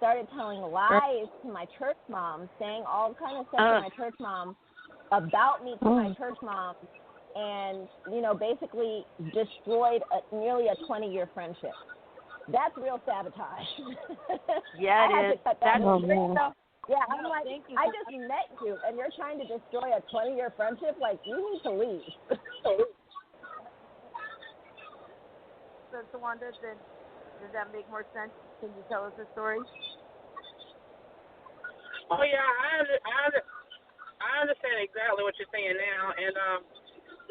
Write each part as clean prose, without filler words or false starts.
started telling lies to my church mom, saying all kind of stuff to my church mom about me to my church mom, and, you know, basically destroyed nearly a 20-year friendship. That's real sabotage. Yeah, it is. Yeah, I'm like, I just met you, and you're trying to destroy a 20-year friendship? Like, you need to leave. So, Tawanda, then, does that make more sense? Can you tell us the story? Oh, yeah, I understand exactly what you're saying now, and,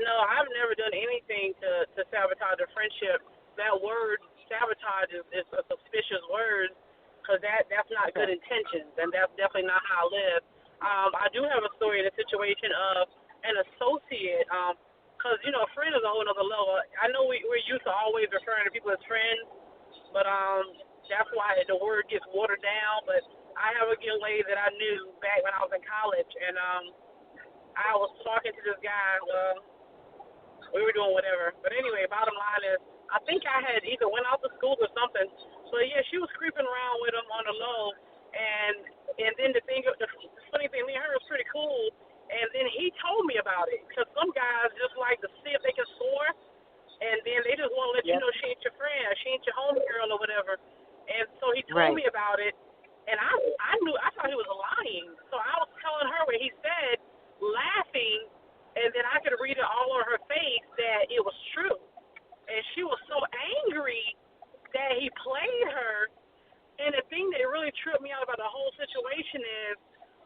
no, I've never done anything to sabotage a friendship. That word, sabotage, is a suspicious word, because that's not good intentions, and that's definitely not how I live. I do have a story in a situation of an associate, because, you know, a friend is a whole other level. I know we're used to always referring to people as friends, but that's why the word gets watered down. But I have a young lady that I knew back when I was in college, and I was talking to this guy. We were doing whatever. But anyway, bottom line is, I think I had either went out to school or something. So, yeah, she was creeping around with him on the low. And then the funny thing, me and her was pretty cool. And then he told me about it. Because some guys just like to see if they can score. And then they just want to let you know she ain't your friend, she ain't your homegirl or whatever. And so he told me about it. And I thought he was lying. So I was telling her what he said, laughing. And then I could read it all on her face that it was true. And she was so angry that he played her. And the thing that really tripped me out about the whole situation is,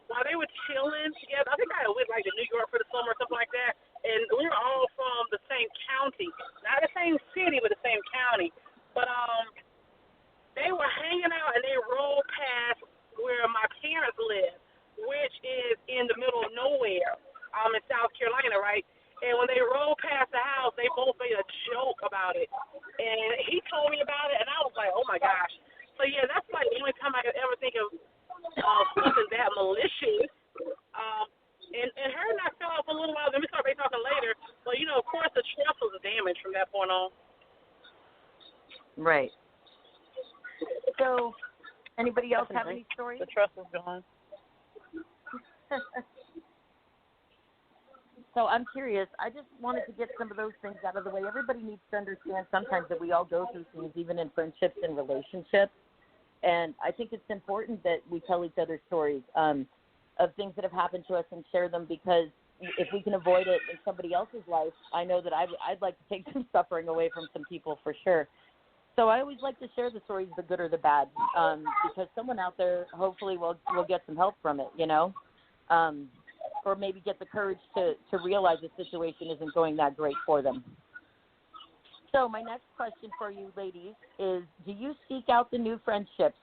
while they were chilling together, I think I went like to New York for the summer or something like that, and we were all from the same county, not the same city, but the same county. But they were hanging out and they rolled past where my parents live, which is in the middle of nowhere, in South Carolina, right? And when they rolled past the house, they both made a joke about it. And he told me about it, and I was like, oh, my gosh. So, yeah, that's like the only time I could ever think of something that malicious. And her and I fell off a little while. Then we started talking later. But, you know, of course, the trust was damaged from that point on. Right. So, anybody else have any stories? The trust was gone. So I'm curious. I just wanted to get some of those things out of the way. Everybody needs to understand sometimes that we all go through things, even in friendships and relationships. And I think it's important that we tell each other stories of things that have happened to us and share them, because if we can avoid it in somebody else's life, I know that I'd like to take some suffering away from some people for sure. So I always like to share the stories, the good or the bad, because someone out there hopefully will get some help from it, you know. Or maybe get the courage to realize the situation isn't going that great for them. So my next question for you ladies is, do you seek out the new friendships,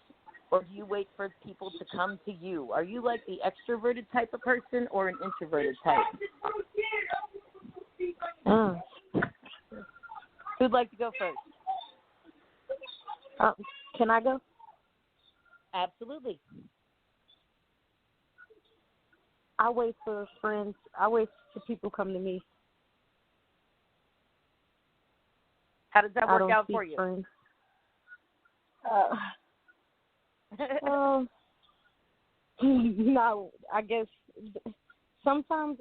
or do you wait for people to come to you? Are you like the extroverted type of person or an introverted type? Who'd like to go first? Can I go? Absolutely. I wait for friends. I wait for people to come to me. How does that work out for you? Friends. No, I guess sometimes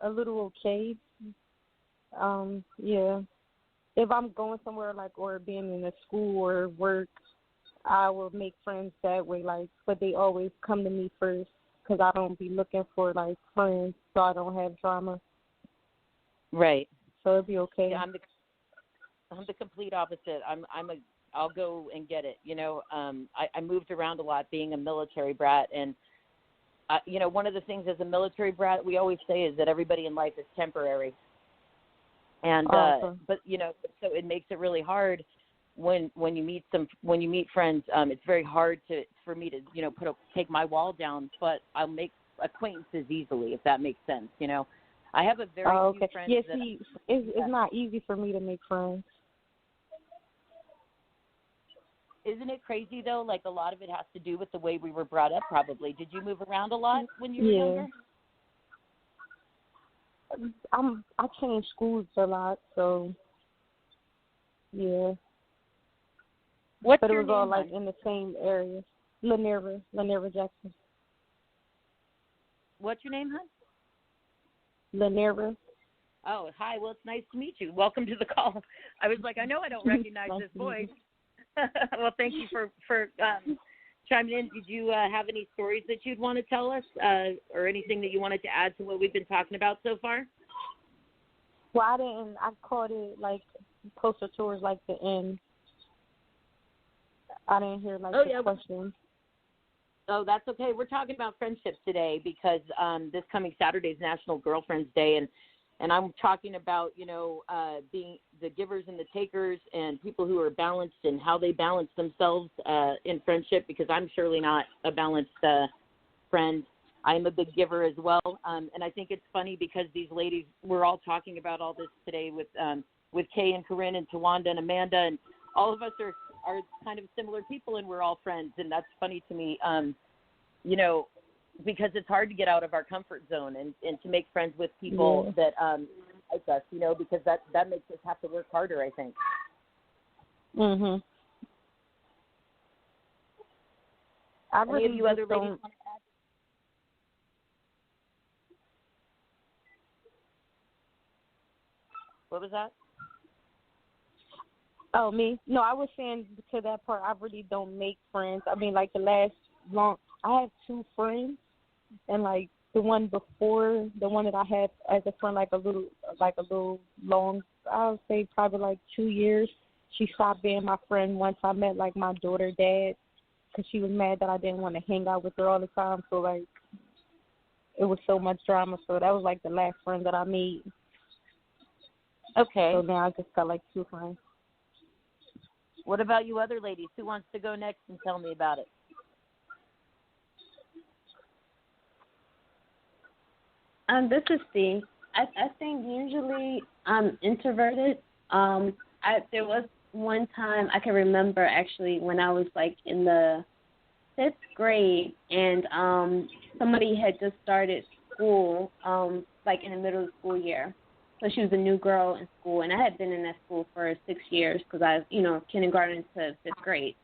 a little okay. Yeah. If I'm going somewhere or being in a school or work, I will make friends that way. But they always come to me first, because I don't be looking for friends, so I don't have drama. Right. So it'll be okay. Yeah, I'm the complete opposite. I'll go and get it. You know, I moved around a lot, being a military brat, and you know, one of the things as a military brat we always say is that everybody in life is temporary. And but you know, so it makes it really hard when you meet friends. It's very hard for me to take my wall down, but I'll make acquaintances easily, if that makes sense. You know, I have a very few friends. Yes, it's not easy for me to make friends. Isn't it crazy though? Like, a lot of it has to do with the way we were brought up. Probably. Did you move around a lot when you were younger? I changed schools a lot, so yeah. What's but your it was name, all in the same area. Lanera Jackson. What's your name, hon? Lanera. Oh, hi. Well, it's nice to meet you. Welcome to the call. I was like, I know I don't recognize this voice. Well, thank you for chiming in. Did you have any stories that you'd want to tell us or anything that you wanted to add to what we've been talking about so far? Well, I didn't. I caught it like closer towards like the end. I didn't hear like the question. Oh, that's okay. We're talking about friendship today because this coming Saturday is National Girlfriends Day, and I'm talking about, being the givers and the takers and people who are balanced and how they balance themselves in friendship, because I'm surely not a balanced friend. I'm a big giver as well. And I think it's funny because these ladies, we're all talking about all this today with Kay and Corinne and Tawanda and Amanda, and all of us are kind of similar people and we're all friends. And that's funny to me, because it's hard to get out of our comfort zone and to make friends with people that like us, because that makes us have to work harder, I think. Mhm. Any of you other ladies want to add? What was that? Oh, me? No, I was saying to that part, I really don't make friends. I mean, like I have 2 friends, and like the one before, the one that I had as a friend, like a little long, I would say probably like 2 years. She stopped being my friend once I met like my daughter's dad, because she was mad that I didn't want to hang out with her all the time. So like, it was so much drama. So that was like the last friend that I made. Okay. So now I just got like 2 friends. What about you other ladies? Who wants to go next and tell me about it? This is Steve. I think usually I'm introverted. There was one time I can remember actually when I was like in the 5th grade, and somebody had just started school, like in the middle of the school year. So she was a new girl in school, and I had been in that school for 6 years because kindergarten to 5th grade.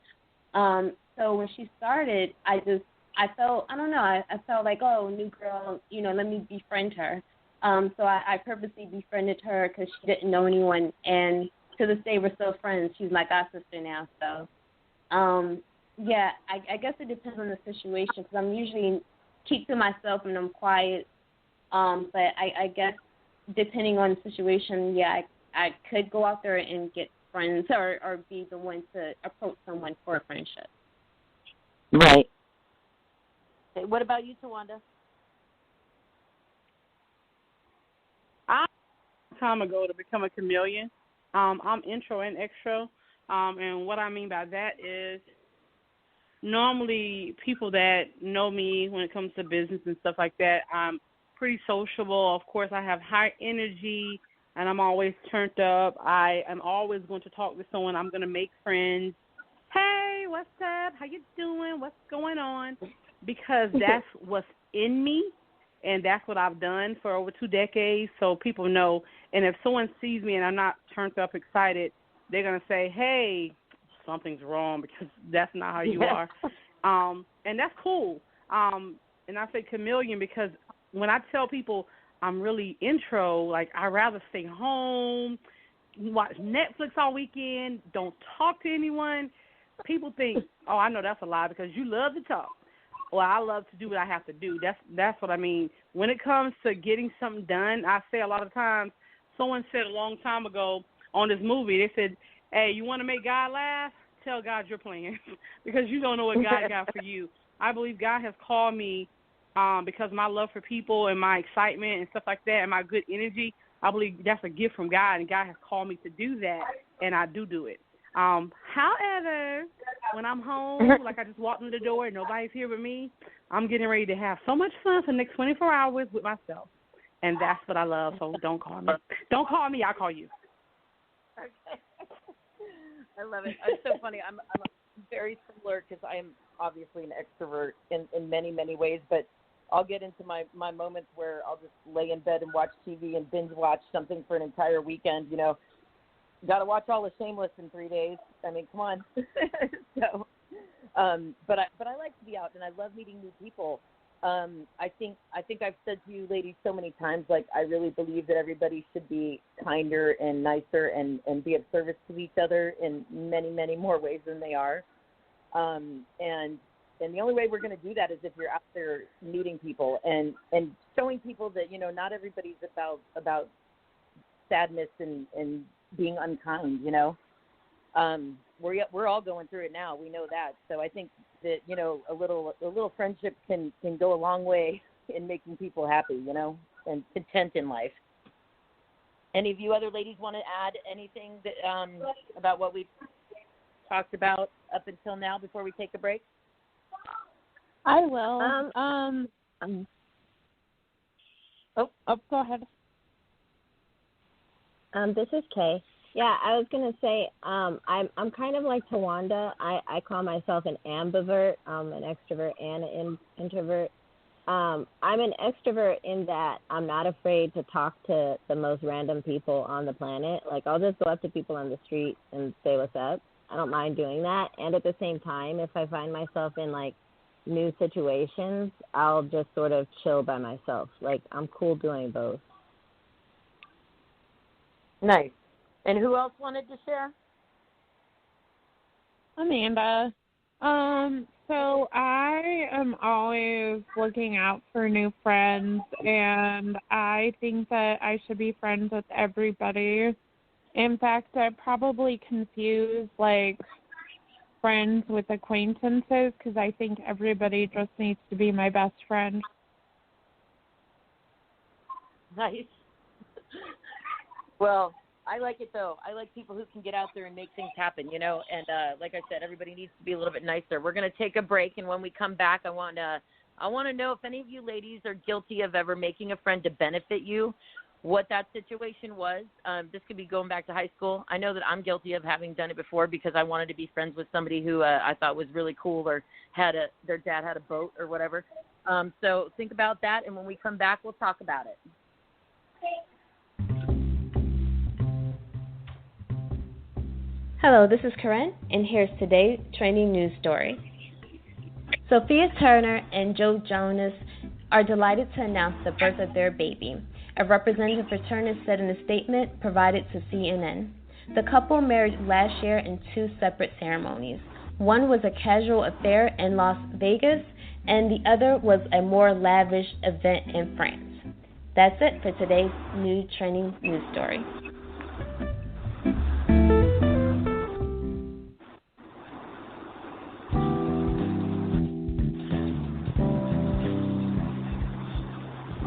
So when she started, I felt like, oh, new girl, let me befriend her. So I purposely befriended her because she didn't know anyone, and to this day we're still friends. She's like our sister now. So, I guess it depends on the situation because I'm usually keep to myself and I'm quiet. But I guess depending on the situation, I could go out there and get friends or be the one to approach someone for a friendship. Right. Okay, what about you, Tawanda? Time ago to become a chameleon. I'm intro and extro, and what I mean by that is normally people that know me when it comes to business and stuff like that, I'm pretty sociable. Of course, I have high energy, and I'm always turned up. I am always going to talk to someone. I'm going to make friends. Hey, what's up? How you doing? What's going on? Because that's what's in me, and that's what I've done for over 2 decades, so people know. And if someone sees me and I'm not turned up excited, they're going to say, hey, something's wrong, because that's not how you are. And that's cool. And I say chameleon because when I tell people I'm really intro, like I'd rather stay home, watch Netflix all weekend, don't talk to anyone, people think, oh, I know that's a lie because you love to talk. Well, I love to do what I have to do. That's what I mean. When it comes to getting something done, I say a lot of times, someone said a long time ago on this movie, they said, hey, you want to make God laugh? Tell God you're playing because you don't know what God got for you. I believe God has called me because my love for people and my excitement and stuff like that and my good energy, I believe that's a gift from God, and God has called me to do that, and I do it. However, when I'm home, like I just walked in the door and nobody's here but me, I'm getting ready to have so much fun for the next 24 hours with myself. And that's what I love, so don't call me. Don't call me, I'll call you. Okay. I love it. It's so funny. I'm very similar because I am obviously an extrovert in many, many ways, but I'll get into my moments where I'll just lay in bed and watch TV and binge watch something for an entire weekend, Got to watch all the Shameless in 3 days. I mean, come on. So But I like to be out, and I love meeting new people. I think I've said to you ladies so many times, like, I really believe that everybody should be kinder and nicer and be of service to each other in many, many more ways than they are. And the only way we're going to do that is if you're out there meeting people and showing people that, you know, not everybody's about sadness and being unkind, you know. We're all going through it now. We know that. So I think that, you know, a little friendship can go a long way in making people happy, you know, and content in life. Any of you other ladies want to add anything that, about what we've talked about up until now before we take a break? I will. Go ahead. This is Kay. Yeah, I was gonna say, I'm kind of like Tawanda. I call myself an ambivert, an extrovert and an introvert. I'm an extrovert in that I'm not afraid to talk to the most random people on the planet. Like, I'll just go up to people on the street and say what's up. I don't mind doing that. And at the same time, if I find myself in like new situations, I'll just sort of chill by myself. Like, I'm cool doing both. Nice. And who else wanted to share? Amanda. So I am always looking out for new friends, and I think that I should be friends with everybody. In fact, I probably confuse, like, friends with acquaintances because I think everybody just needs to be my best friend. Nice. Well, I like it, though. I like people who can get out there and make things happen, you know. And like I said, everybody needs to be a little bit nicer. We're going to take a break, and when we come back, I want to know if any of you ladies are guilty of ever making a friend to benefit you, what that situation was. This could be going back to high school. I know that I'm guilty of having done it before because I wanted to be friends with somebody who I thought was really cool or their dad had a boat or whatever. So think about that, and when we come back, we'll talk about it. Hello, this is Karen, and here's today's trending news story. Sophia Turner and Joe Jonas are delighted to announce the birth of their baby. A representative for Turner said in a statement provided to CNN. The couple married last year in two separate ceremonies. One was a casual affair in Las Vegas, and the other was a more lavish event in France. That's it for today's new trending news story.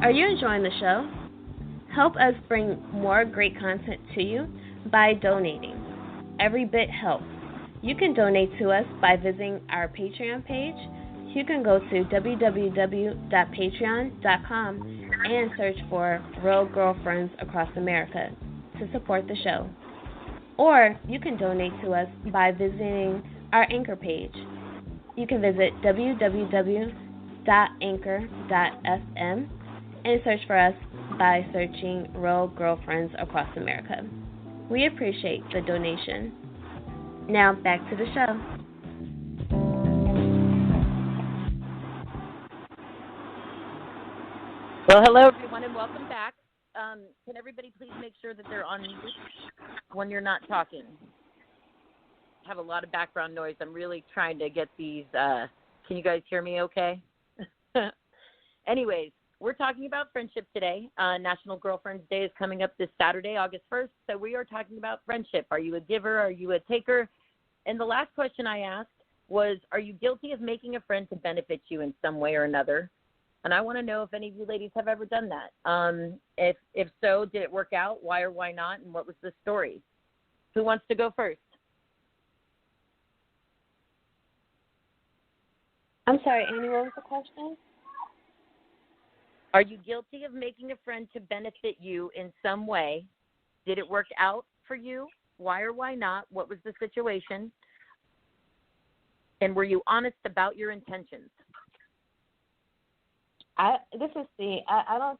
Are you enjoying the show? Help us bring more great content to you by donating. Every bit helps. You can donate to us by visiting our Patreon page. You can go to www.patreon.com and search for Real Girlfriends Across America to support the show. Or you can donate to us by visiting our Anchor page. You can visit www.anchor.fm and search for us by searching Real Girlfriends Across America. We appreciate the donation. Now back to the show. Well, hello everyone and welcome back. Can everybody please make sure that they're on mute when you're not talking? I have a lot of background noise. I'm really trying to get these. Can you guys hear me okay? Anyways. We're talking about friendship today. National Girlfriends Day is coming up this Saturday, August 1st. So we are talking about friendship. Are you a giver? Are you a taker? And the last question I asked was, are you guilty of making a friend to benefit you in some way or another? And I want to know if any of you ladies have ever done that. If so, did it work out? Why or why not? And what was the story? Who wants to go first? I'm sorry, Annie, what was the question? Are you guilty of making a friend to benefit you in some way? Did it work out for you? Why or why not? What was the situation? And were you honest about your intentions? This is C. I don't.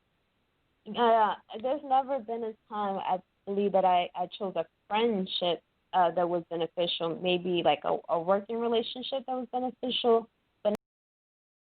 There's never been a time I believe that I chose a friendship that was beneficial. Maybe like a working relationship that was beneficial.